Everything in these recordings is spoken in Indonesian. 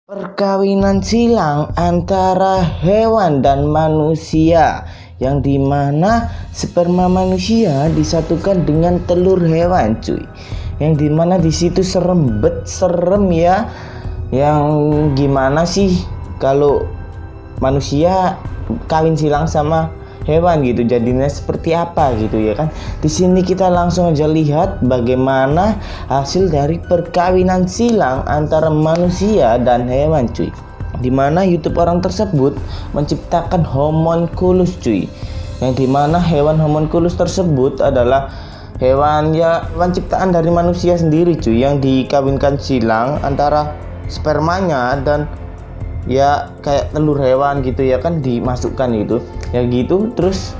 Perkawinan silang antara hewan dan manusia, yang dimana sperma manusia disatukan dengan telur hewan, cuy. Yang dimana di situ serem ya. Yang gimana sih kalau manusia kawin silang sama hewan gitu, jadinya seperti apa gitu ya kan. Di sini kita langsung aja lihat bagaimana hasil dari perkawinan silang antara manusia dan hewan, cuy. Dimana YouTube orang tersebut menciptakan homunculus, cuy. Yang dimana hewan homunculus tersebut adalah hewan ciptaan dari manusia sendiri, cuy, yang dikawinkan silang antara spermanya dan ya kayak telur hewan gitu ya kan, dimasukkan itu ya gitu, terus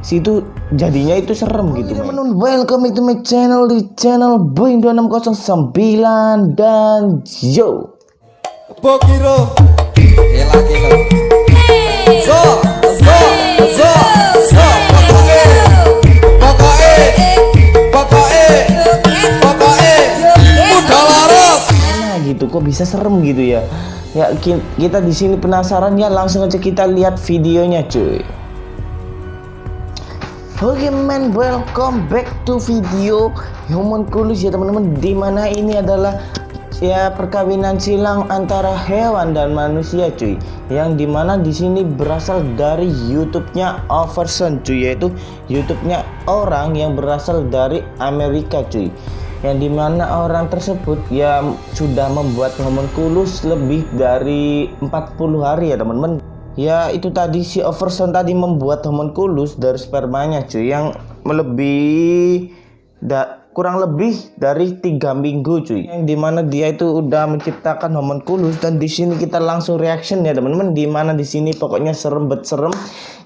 situ jadinya itu serem gitu. Teman-teman, welcome to my channel, di channel Boeing 2609 dan yo Pokiro Gila So Pokoknya udah laras. Nah gitu, kok bisa serem gitu ya. Ya kita di sini penasaran ya, langsung aja kita lihat videonya, cuy. Oke men, welcome back to video homunculus ya teman-teman. Dimana ini adalah ya perkawinan silang antara hewan dan manusia, cuy. Yang dimana di sini berasal dari YouTube-nya Overson, cuy, yaitu YouTube-nya orang yang berasal dari Amerika, cuy. Yang dimana orang tersebut ya sudah membuat homunculus lebih dari 40 hari ya teman-teman. Ya itu tadi si Overson tadi membuat homunculus dari spermanya, cuy, yang kurang lebih dari 3 minggu, cuy. Yang dimana dia itu udah menciptakan homunculus, dan di sini kita langsung reaction ya teman-teman. Dimana di sini pokoknya serem,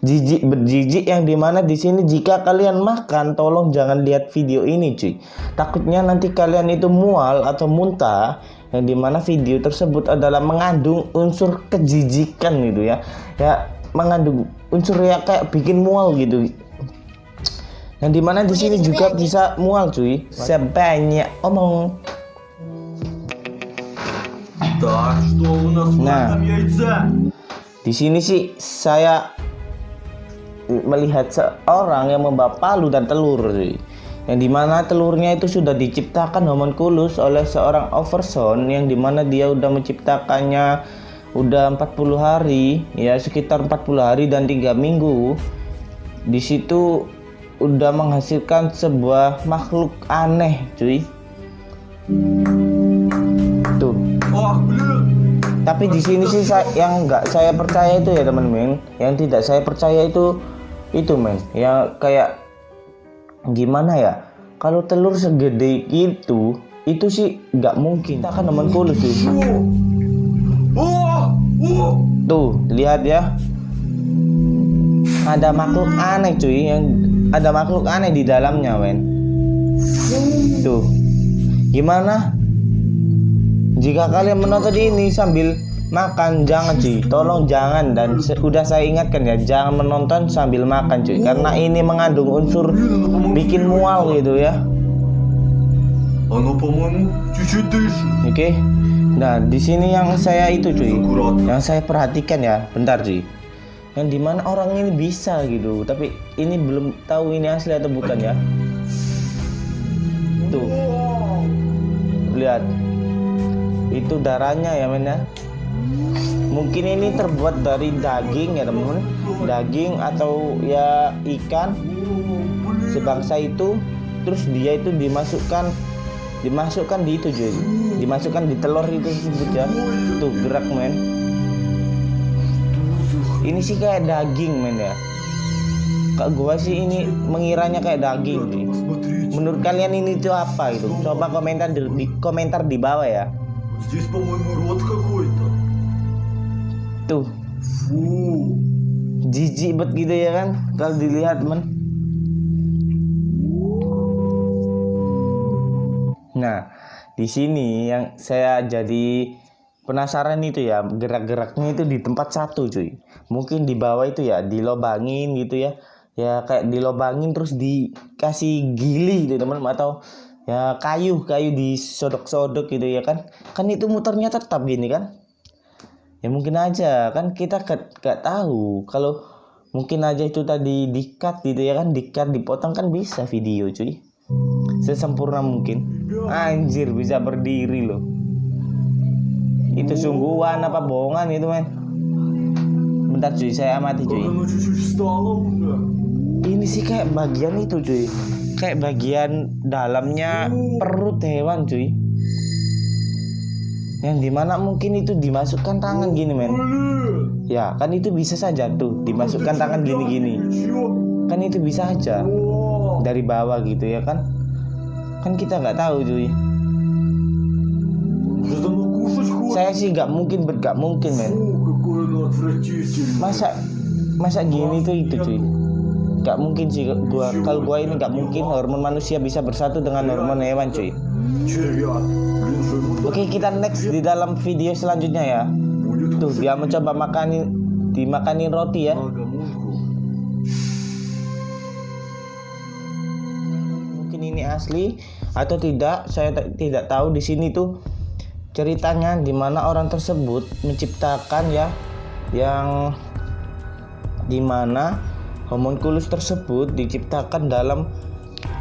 jijik, yang dimana di sini jika kalian makan tolong jangan lihat video ini, cuy. Takutnya nanti kalian itu mual atau muntah, yang dimana video tersebut adalah mengandung unsur kejijikan gitu ya. Ya mengandung unsur ya kayak bikin mual gitu. Yang dimana di sini juga bisa mual, cuy. Sebanyak omong. Nah, di sini sih saya melihat seorang yang membawa palu dan telur, cuy. Yang dimana telurnya itu sudah diciptakan homunculus oleh seorang Overson, yang dimana dia udah menciptakannya udah 40 hari, ya sekitar 40 hari dan 3 minggu. Di situ udah menghasilkan sebuah makhluk aneh, cuy. Tuh. Tapi di sini sih yang nggak saya percaya itu ya teman-teman. Yang tidak saya percaya itu men, yang kayak gimana ya? Kalau telur segede itu sih nggak mungkin. Kita kan homunculus sih. Tuh, lihat ya. Ada makhluk aneh, cuy, ada makhluk aneh di dalamnya, men. Tuh. Gimana? Jika kalian menonton ini sambil makan, jangan, cuy. Tolong jangan, dan udah saya ingatkan ya, jangan menonton sambil makan, cuy, karena ini mengandung unsur bikin mual gitu ya. Oke. Nah, di sini yang saya itu, cuy, yang saya perhatikan ya, bentar, cuy. Yang dimana orang ini bisa gitu, tapi ini belum tahu ini asli atau bukan ya. Tuh, lihat, itu darahnya ya men ya. Mungkin ini terbuat dari daging ya teman-teman, daging atau ya ikan sebangsa itu. Terus dia itu dimasukkan di itu, cuy, dimasukkan di telur itu tersebut ya. Tuh gerak, men. Ini sih kayak daging, men ya. Kak gua sih ini mengiranya kayak daging, cuy. Menurut kalian ini tuh apa gitu? Coba komentar di bawah ya. Tuh, jijik banget gitu ya kan kalau dilihat, men. Nah, di sini yang saya jadi penasaran itu ya, gerak-geraknya itu di tempat satu, cuy. Mungkin di bawah itu ya dilobangin gitu ya. Ya kayak dilobangin terus dikasih gili gitu teman-teman, atau ya kayu disodok-sodok gitu ya kan. Kan itu muternya tetap gini kan. Ya mungkin aja kan kita gak tahu, kalau mungkin aja itu tadi di-cut gitu ya kan, di-cut dipotong kan bisa video cuy, sesempurna mungkin. Anjir bisa berdiri loh, itu sungguhan apa bohongan itu men. Bentar cuy, saya amati cuy. Ini sih kayak bagian itu cuy, kayak bagian dalamnya perut hewan cuy, yang dimana mungkin itu dimasukkan tangan gini men. Ya kan itu bisa saja tuh dimasukkan tangan gini-gini, kan itu bisa aja dari bawah gitu ya kan, kan kita nggak tahu cuy. Saya sih nggak mungkin men, masa gini tuh itu cuy, nggak mungkin sih kalau gua ini nggak mungkin hormon manusia bisa bersatu dengan hormon hewan cuy. Oke, kita next di dalam video selanjutnya ya. Tuh dia mencoba dimakanin roti ya. Mungkin ini asli atau tidak, saya tidak tahu. Di sini tuh ceritanya dimana orang tersebut menciptakan ya, yang dimana homunculus tersebut diciptakan dalam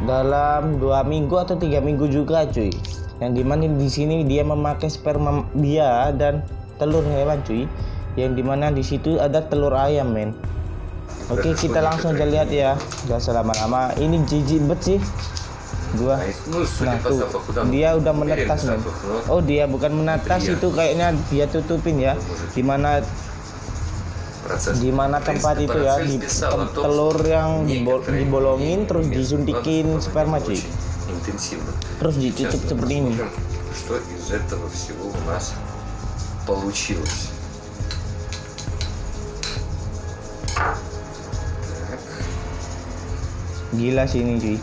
2 minggu atau 3 minggu juga cuy, yang dimana di sini dia memakai sperma dia dan telur hewan cuy, yang dimana di situ ada telur ayam men. Oke, kita langsung aja lihat ya, gak selama-lama. Ini jijik bet sih gua. Nah tuh dia udah menetas men. Oh dia bukan menetas, itu kayaknya dia tutupin ya, dimana tempat itu ya, telur yang dibolongin terus disuntikin sperma cuy, terus ditutup seperti ini. Gila sih ini cuy.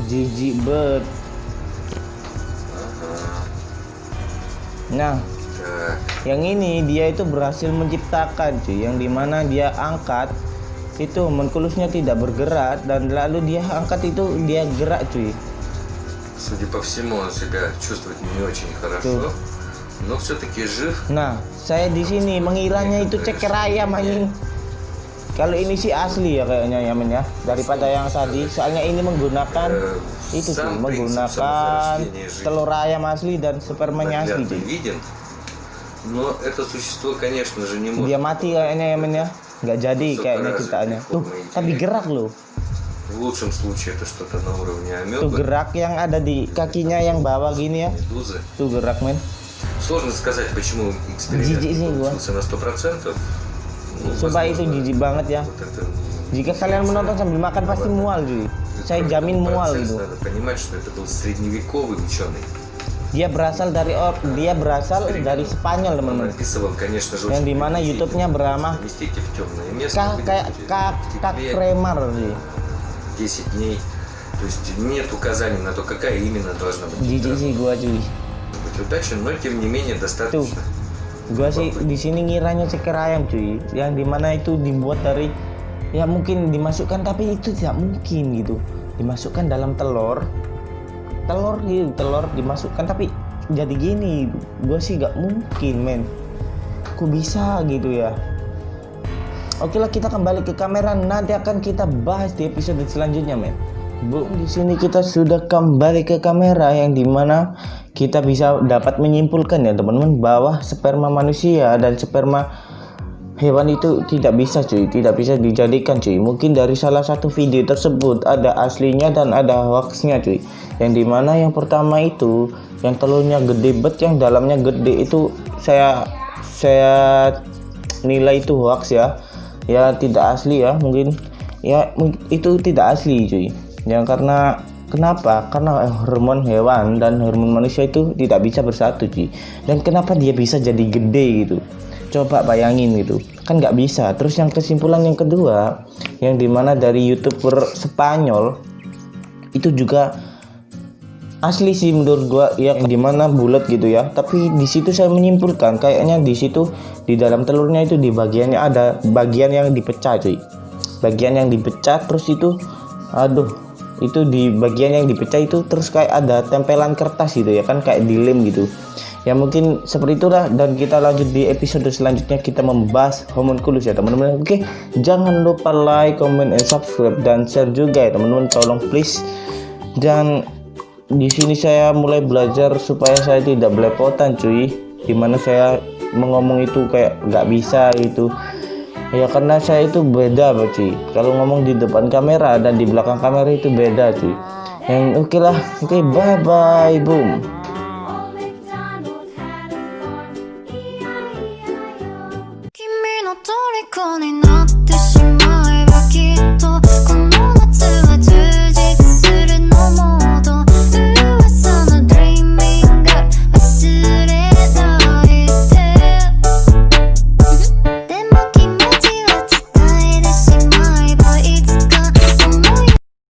Jijik bet. Nah yang ini dia itu berhasil menciptakan cuy, yang dimana dia angkat itu homunculusnya tidak bergerak, dan lalu dia angkat itu dia gerak cuy. Судя по всему, он себя чувствует не очень хорошо, но все-таки жив. Nah, saya di sini mengiranya itu ceker ayam anjing. Kalau ini sih asli ya kayaknya ya men ya, daripada yang tadi. Soalnya ini menggunakan itu sih, menggunakan telur ayam asli dan spermanya asli cuy. Но это существо, конечно же, не может. Dia mati kayaknya ya men ya, nggak jadi kayaknya ceritanya. Tuh, tapi gerak loh. В лучшем случае это что-то на уровне Tuh амебы. gerak yang ada di kakinya yang bawah gini ya. Медузы. Tuh gerak men. Сложно сказать, почему Jijik эксперимент sih gua. получился на 100%. Ну, Sumpah itu возможно, jijik banget ya. вот это Jika kalian menonton sambil makan pasti mual cuy. Saya jamin mual процесс, gitu. Надо понимать, что это был средневековый ученый. Dia berasal dari Spanyol Он teman-teman. описывал, конечно же, Yang очень dimana приблизительно. YouTube-nya bernama Поместите в темное место, kayak Kak Kramer cuy. 10 дней. То есть нет указаний на то, какая именно должна быть Jijik sih gua cuy. удача, но тем не менее достаточно. Gua sih di sini ngiranya ceker ayam cuy, yang dimana itu dibuat dari, ya mungkin dimasukkan, tapi itu tidak mungkin gitu, dimasukkan dalam telur dimasukkan tapi jadi gini. Gua sih gak mungkin men, kok bisa gitu ya. Oke lah, kita kembali ke kamera, nanti akan kita bahas di episode selanjutnya men. Di sini kita sudah kembali ke kamera, yang dimana kita bisa dapat menyimpulkan ya teman-teman, bahwa sperma manusia dan sperma hewan itu tidak bisa cuy, tidak bisa dijadikan cuy. Mungkin dari salah satu video tersebut ada aslinya dan ada hoaxnya cuy. Yang dimana yang pertama itu yang telurnya gede bet, yang dalamnya gede, itu saya nilai itu hoax ya, tidak asli ya, mungkin ya itu tidak asli cuy. Yang kenapa? Karena hormon hewan dan hormon manusia itu tidak bisa bersatu cuy. Dan kenapa dia bisa jadi gede gitu? Coba bayangin gitu, kan nggak bisa. Terus yang kesimpulan yang kedua, yang dimana dari YouTuber Spanyol itu juga asli sih menurut gua ya, yang dimana bulat gitu ya. Tapi di situ saya menyimpulkan kayaknya di situ di dalam telurnya itu di bagiannya ada bagian yang dipecah cuy, bagian yang dipecah, terus itu itu di bagian yang dipecah itu terus kayak ada tempelan kertas gitu ya kan, kayak dilem gitu ya, mungkin seperti itulah. Dan kita lanjut di episode selanjutnya, kita membahas homunculus ya teman-teman. Oke, jangan lupa like, comment, and subscribe dan share juga ya teman-teman, tolong please. Dan di sini saya mulai belajar supaya saya tidak belepotan cuy, dimana saya ngomong itu kayak nggak bisa gitu ya, karena saya itu beda cuy, kalau ngomong di depan kamera dan di belakang kamera itu beda cuy. Yang oke lah, oke, bye bye, boom. 君の虜にな